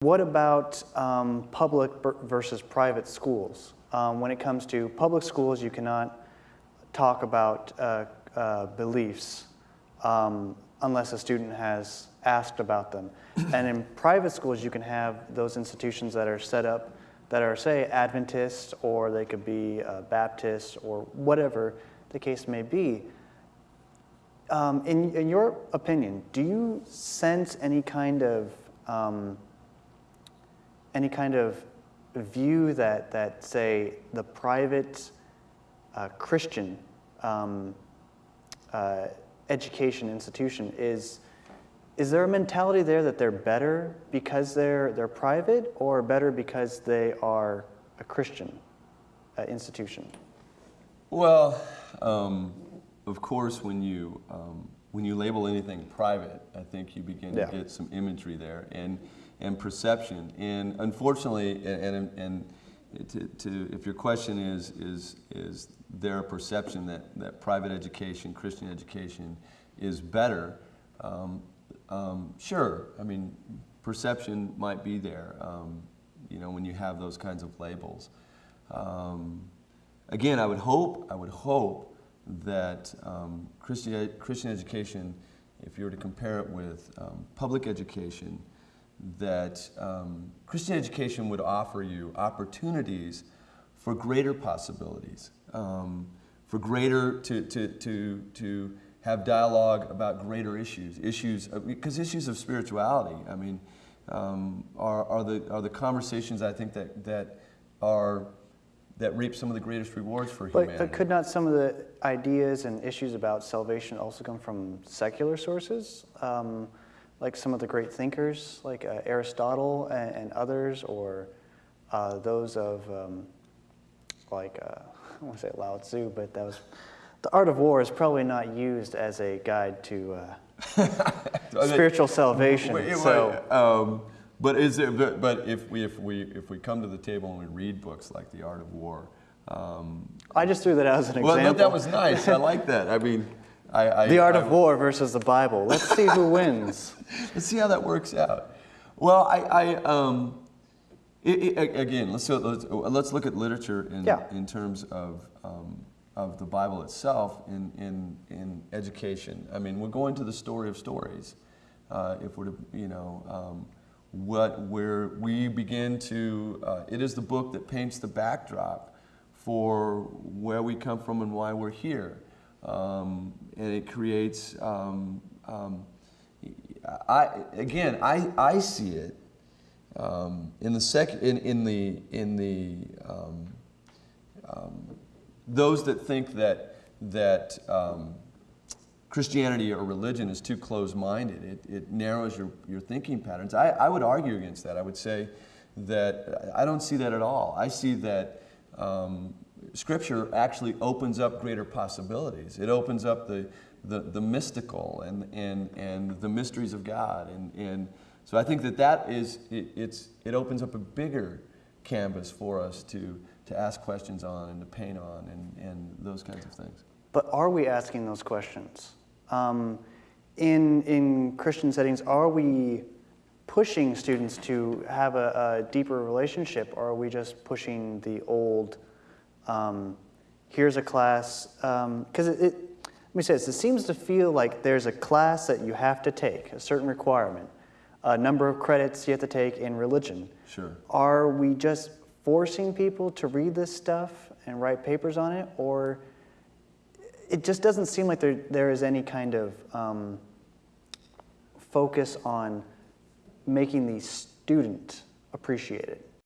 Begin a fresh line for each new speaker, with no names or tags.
What about public versus private schools? When it comes to public schools, you cannot talk about beliefs unless a student has asked about them. And in private schools, you can have those institutions that are set up that are, say, Adventist, or they could be Baptist, or whatever the case may be. In your opinion, do you sense any kind of view that say the private Christian education institution is there a mentality there that they're better because they're private, or better because they are a Christian institution?
Well, of course, when you label anything private, I think you begin to get some imagery there and perception. And unfortunately, if your question is there a perception that private education, Christian education, is better? Sure. I mean, perception might be there. When you have those kinds of labels. Again, I would hope that Christian education, if you were to compare it with public education, that Christian education would offer you opportunities for greater possibilities, for greater to have dialogue about greater issues because issues of spirituality. I mean, are the conversations I think that reap some of the greatest rewards for humanity.
But could not some of the ideas and issues about salvation also come from secular sources? Like some of the great thinkers, like Aristotle and others, or those of, I want to say Lao Tzu, but that was, The Art of War is probably not used as a guide to spiritual salvation.
But if we come to the table and we read books like The Art of War,
I just threw that out as an example.
Well, that was nice. I like that. I mean,
The Art of War versus the Bible. Let's see who wins.
Let's see how that works out. Well, again, let's look at literature in terms of the Bible itself in education. I mean, we're going to the story of stories. If we're to, we begin to, it is the book that paints the backdrop for where we come from and why we're here. And it creates, I see it those that think that Christianity or religion is too closed-minded. It narrows your thinking patterns. I would argue against that. I would say that I don't see that at all. I see that Scripture actually opens up greater possibilities. It opens up the mystical and the mysteries of God. And so I think it opens up a bigger canvas for us to ask questions on and to paint on and those kinds of things.
But are we asking those questions? In Christian settings, are we pushing students to have a deeper relationship, or are we just pushing the old, here's a class, because let me say this, it seems to feel like there's a class that you have to take, a certain requirement, a number of credits you have to take in religion.
Sure.
Are we just forcing people to read this stuff and write papers on it, or it just doesn't seem like there is any kind of focus on making the student appreciate it?